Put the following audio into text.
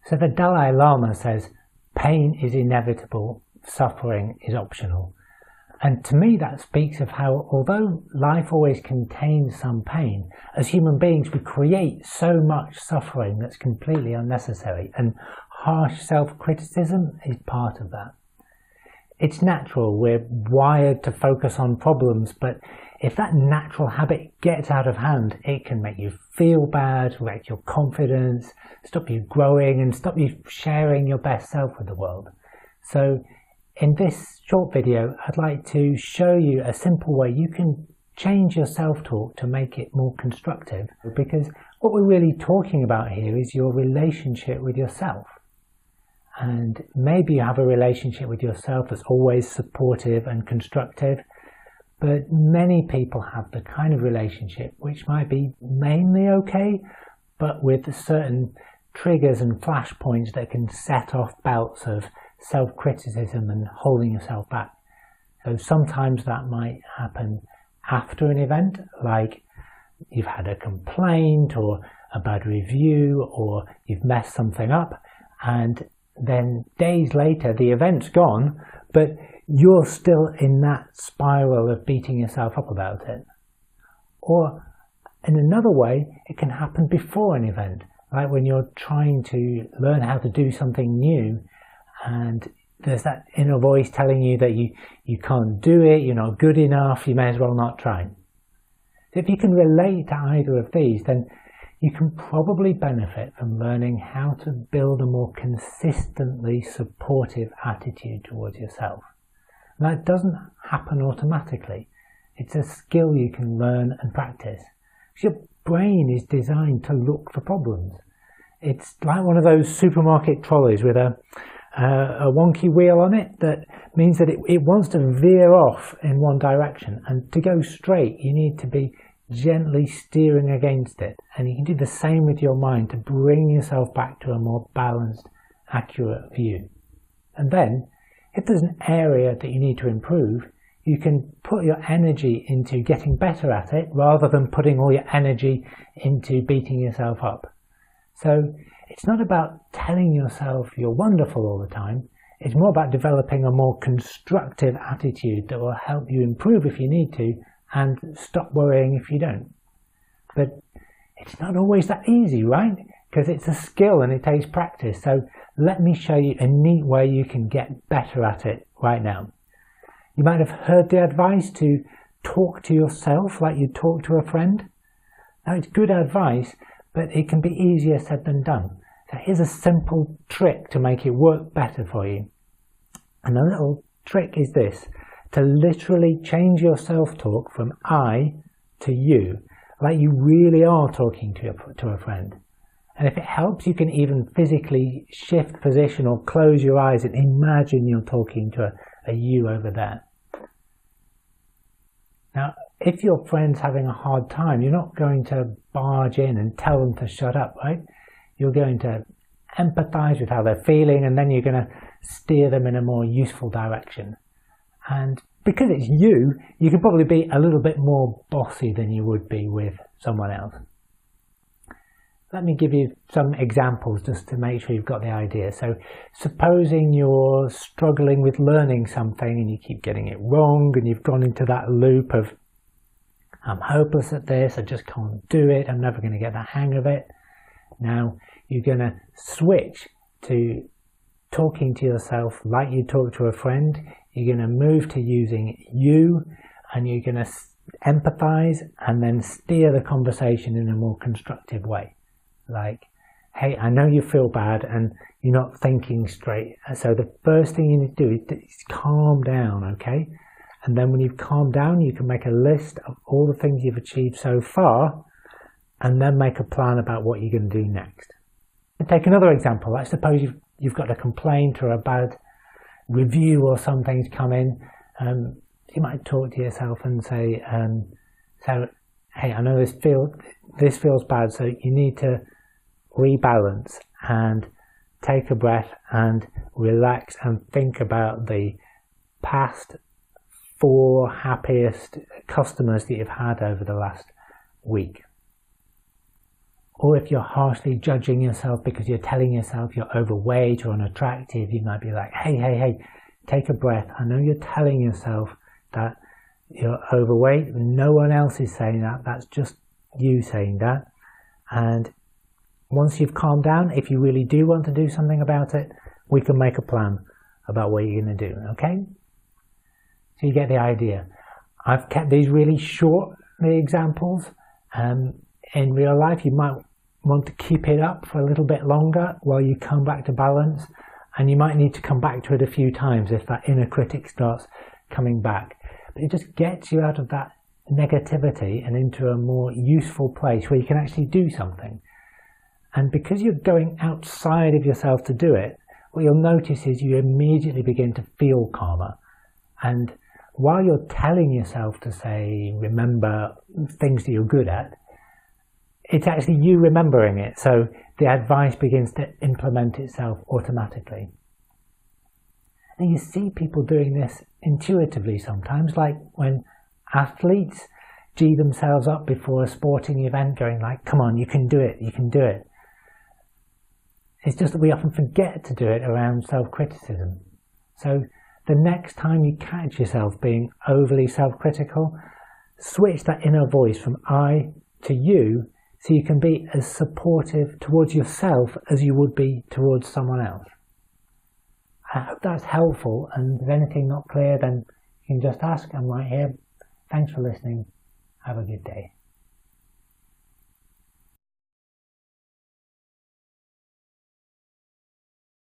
So the Dalai Lama says, pain is inevitable, suffering is optional. And to me that speaks of how, although life always contains some pain, as human beings we create so much suffering that's completely unnecessary, and harsh self-criticism is part of that. It's natural, we're wired to focus on problems, but if that natural habit gets out of hand, it can make you feel bad, wreck your confidence, stop you growing and stop you sharing your best self with the world. So in this short video, I'd like to show you a simple way you can change your self-talk to make it more constructive, because what we're really talking about here is your relationship with yourself. And maybe you have a relationship with yourself that's always supportive and constructive, but many people have the kind of relationship which might be mainly okay, but with certain triggers and flashpoints that can set off bouts of self-criticism and holding yourself back. So sometimes that might happen after an event, like you've had a complaint or a bad review, or you've messed something up, and then days later the event's gone, but you're still in that spiral of beating yourself up about it. Or in another way, it can happen before an event, like when you're trying to learn how to do something new and there's that inner voice telling you that you can't do it, you're not good enough, you may as well not try. If you can relate to either of these, then you can probably benefit from learning how to build a more consistently supportive attitude towards yourself. And that doesn't happen automatically. It's a skill you can learn and practice. Your brain is designed to look for problems. It's like one of those supermarket trolleys with a wonky wheel on it that means that it wants to veer off in one direction, and to go straight you need to be gently steering against it. And you can do the same with your mind to bring yourself back to a more balanced, accurate view. And then if there's an area that you need to improve, you can put your energy into getting better at it rather than putting all your energy into beating yourself up. So it's not about telling yourself you're wonderful all the time. It's more about developing a more constructive attitude that will help you improve if you need to and stop worrying if you don't. But it's not always that easy, right? Because it's a skill and it takes practice. So let me show you a neat way you can get better at it right now. You might have heard the advice to talk to yourself like you talk to a friend. Now it's good advice, but it can be easier said than done. So here's a simple trick to make it work better for you. And the little trick is this: to literally change your self-talk from I to you, like you really are talking to a friend. And if it helps, you can even physically shift position or close your eyes and imagine you're talking to a you over there. Now, if your friend's having a hard time, you're not going to barge in and tell them to shut up, right? You're going to empathize with how they're feeling, and then you're going to steer them in a more useful direction. And because it's you, you can probably be a little bit more bossy than you would be with someone else. Let me give you some examples just to make sure you've got the idea. So supposing you're struggling with learning something and you keep getting it wrong, and you've gone into that loop of I'm hopeless at this, I just can't do it, I'm never going to get the hang of it. Now you're going to switch to talking to yourself like you talk to a friend. You're going to move to using you, and you're going to empathize and then steer the conversation in a more constructive way. Like, hey, I know you feel bad and you're not thinking straight. So the first thing you need to do is calm down, okay? And then when you've calmed down, you can make a list of all the things you've achieved so far, and then make a plan about what you're going to do next. And take another example. Let's suppose you've got a complaint or a bad review or something's come in. You might talk to yourself and say, hey, I know this feels bad, so you need to rebalance and take a breath and relax and think about the past 4 happiest customers that you've had over the last week. Or if you're harshly judging yourself because you're telling yourself you're overweight or unattractive, you might be like, hey, take a breath. I know you're telling yourself that you're overweight. No one else is saying that. That's just you saying that. And once you've calmed down, if you really do want to do something about it, we can make a plan about what you're going to do, okay? So you get the idea. I've kept these really short, the examples. In real life, you might want to keep it up for a little bit longer while you come back to balance, and you might need to come back to it a few times if that inner critic starts coming back. But it just gets you out of that negativity and into a more useful place where you can actually do something. And because you're going outside of yourself to do it, what you'll notice is you immediately begin to feel calmer. And while you're telling yourself to say, remember things that you're good at, it's actually you remembering it. So the advice begins to implement itself automatically. And you see people doing this intuitively sometimes, like when athletes G themselves up before a sporting event, going like, come on, you can do it, you can do it. It's just that we often forget to do it around self-criticism. So the next time you catch yourself being overly self-critical, switch that inner voice from I to you, so you can be as supportive towards yourself as you would be towards someone else. I hope that's helpful, and if anything not clear, then you can just ask. I'm right here. Thanks for listening. Have a good day.